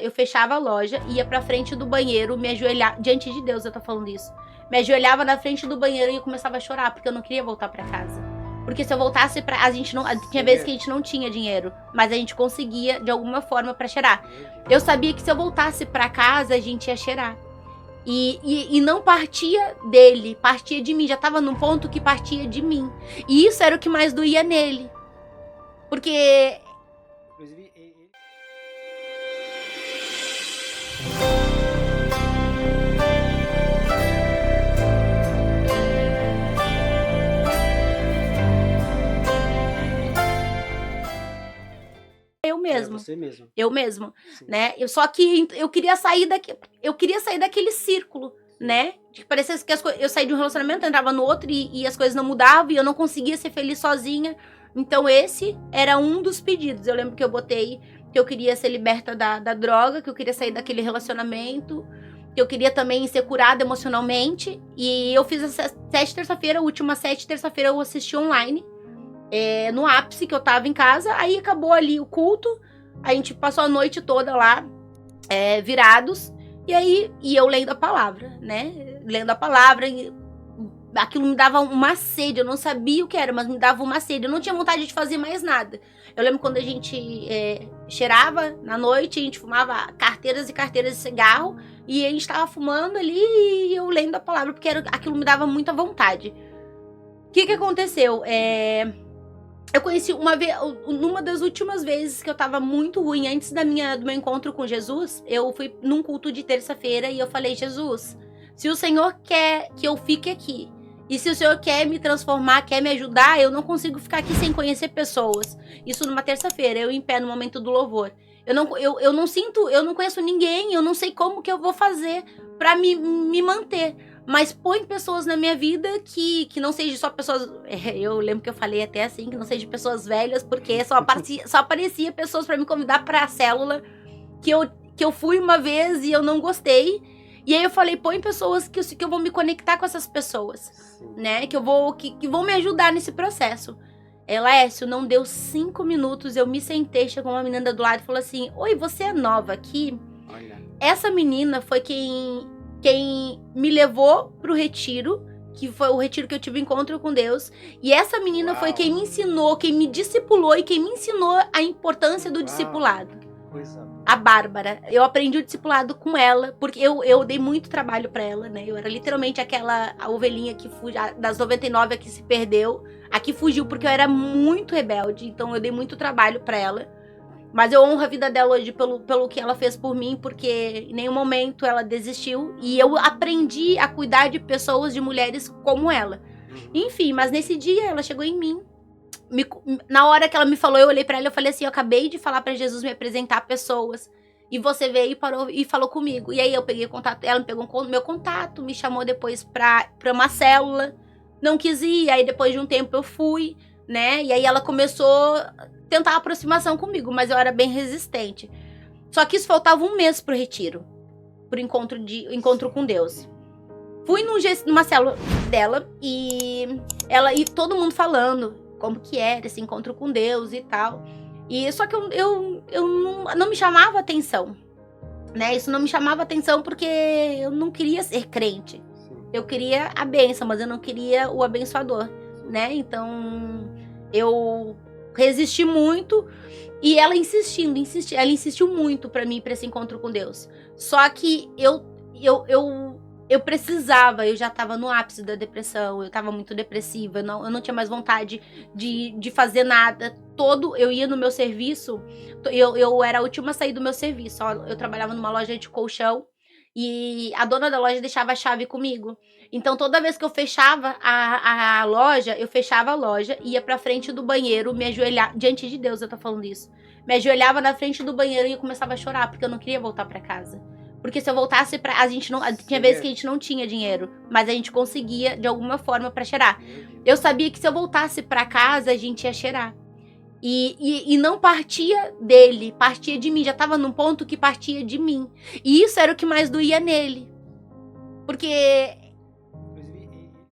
Eu fechava a loja, ia pra frente do banheiro, me ajoelhava, diante de Deus eu tô falando isso. Me ajoelhava na frente do banheiro e eu começava a chorar, porque eu não queria voltar pra casa. Porque se eu voltasse pra... A gente não... Tinha vezes que a gente não tinha dinheiro, mas a gente conseguia, de alguma forma, pra cheirar. Eu sabia que se eu voltasse pra casa, a gente ia cheirar. E não partia dele, partia de mim. Já tava num ponto que partia de mim. E isso era o que mais doía nele. Porque... Inclusive... Eu mesmo. Você mesmo. Eu mesmo, né? Só que eu queria sair daquele círculo, né? Que parecia que eu saí de um relacionamento, entrava no outro e as coisas não mudavam e eu não conseguia ser feliz sozinha. Então esse era um dos pedidos. Eu lembro que eu botei que eu queria ser liberta da droga, que eu queria sair daquele relacionamento, que eu queria também ser curada emocionalmente. E eu fiz essa 7 terça-feira, a última 7 terça-feira eu assisti online. No ápice que eu tava em casa, aí acabou ali o culto, a gente passou a noite toda lá, virados, e aí eu lendo a palavra, né? Lendo a palavra, e aquilo me dava uma sede, eu não sabia o que era, mas me dava uma sede, eu não tinha vontade de fazer mais nada. Eu lembro quando a gente cheirava na noite, a gente fumava carteiras e carteiras de cigarro, e a gente tava fumando ali e eu lendo a palavra, porque aquilo me dava muita vontade. O que aconteceu? Eu conheci numa das últimas vezes que eu tava muito ruim, antes do meu encontro com Jesus, eu fui num culto de terça-feira e eu falei, Jesus, se o Senhor quer que eu fique aqui, e se o Senhor quer me transformar, quer me ajudar, eu não consigo ficar aqui sem conhecer pessoas. Isso numa terça-feira, eu em pé no momento do louvor. Eu não conheço ninguém, eu não sei como que eu vou fazer pra me manter. Mas põe pessoas na minha vida que não sejam só pessoas... Eu lembro que eu falei até assim, que não sejam pessoas velhas, porque só aparecia pessoas pra me convidar pra célula, que eu fui uma vez e eu não gostei. E aí eu falei, põe pessoas que eu vou me conectar com essas pessoas, né? Que vão me ajudar nesse processo. Laércio, não deu 5 minutos, eu me sentei, chegou uma menina do lado e falou assim, oi, você é nova aqui? Olha. Essa menina foi quem me levou pro retiro, que foi o retiro que eu tive encontro com Deus. E essa menina foi quem me ensinou, quem me discipulou e quem me ensinou a importância do discipulado. A Bárbara. Eu aprendi o discipulado com ela, porque eu dei muito trabalho pra ela, né? Eu era literalmente a ovelhinha que fugiu, das 99 a que se perdeu. A que fugiu porque eu era muito rebelde, então eu dei muito trabalho pra ela. Mas eu honro a vida dela hoje pelo que ela fez por mim, porque em nenhum momento ela desistiu. E eu aprendi a cuidar de pessoas, de mulheres como ela. Enfim, mas nesse dia ela chegou em mim. Na hora que ela me falou, eu olhei pra ela e falei assim, eu acabei de falar pra Jesus me apresentar pessoas. E você veio e parou e falou comigo. E aí eu peguei contato, ela me pegou meu contato, me chamou depois pra uma célula. Não quis ir, aí depois de um tempo eu fui, né? E aí ela começou... tentar a aproximação comigo, mas eu era bem resistente. Só que isso faltava um mês pro retiro, pro encontro com Deus. Fui numa célula dela e todo mundo falando como que era esse encontro com Deus e tal. E só que eu não me chamava atenção, né? Isso não me chamava atenção porque eu não queria ser crente. Eu queria a bênção, mas eu não queria o abençoador, né? Então eu resisti muito e ela insistiu muito pra mim, pra esse encontro com Deus. Só que eu precisava, eu já tava no ápice da depressão, eu tava muito depressiva, eu não tinha mais vontade de fazer nada. Eu ia no meu serviço, eu era a última a sair do meu serviço, eu trabalhava numa loja de colchão e a dona da loja deixava a chave comigo. Então, toda vez que eu fechava a loja, ia pra frente do banheiro, me ajoelhava, diante de Deus eu tô falando isso, me ajoelhava na frente do banheiro e eu começava a chorar, porque eu não queria voltar pra casa. Porque se eu voltasse tinha vezes que a gente não tinha dinheiro, mas a gente conseguia, de alguma forma, pra cheirar. Eu sabia que se eu voltasse pra casa, a gente ia cheirar. E não partia dele, partia de mim, já tava num ponto que partia de mim. E isso era o que mais doía nele. Porque